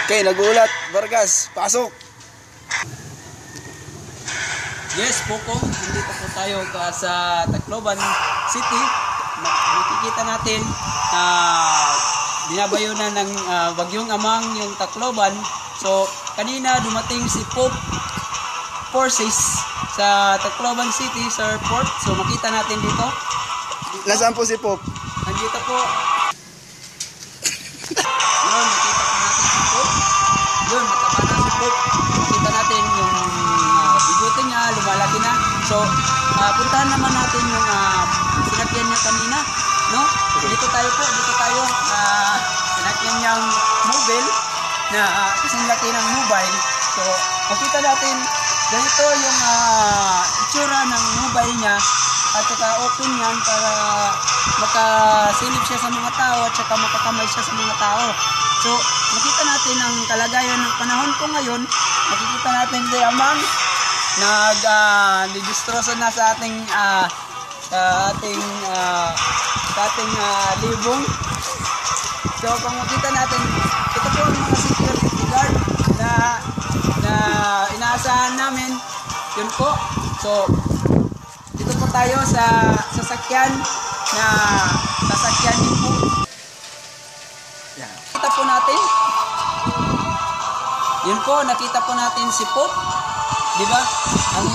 Okay, nagulat. Vargas, pasok. Yes, Pokong, dito po tayo sa Tacloban City. Makikita natin na binabayunan ng bagyong amang yung Tacloban. So, kanina dumating si Pope Forces sa Tacloban City sa airport. So, makita natin dito. Nasaan po si Pope? Nandito po. Yun, makita po natin si Pope. Yun, mataba na si Pope. Makita natin yung bigote niya, lumalaki na. So, puntahan naman natin yung sinakyan niya kanina. No? Dito tayo po, sinakyan niyang mobile na kasing laki ng mobile. So, makita natin ganito yung itsura ng mobile niya at saka open yan para makasilip siya sa mga tao at saka makakamay siya sa mga tao. So, makita natin ang kalagayan ng panahon ko ngayon. Makikita natin si Amang nag-distrosa na sa ating libong. So, kung makita natin, ito po ang mga security guard na inaasahan namin. Yun po. So, dito po tayo sa sasakyan na sasakyan din po. Yan. Kita po natin. Yun po, nakita po natin si Pope. Di ba? Ang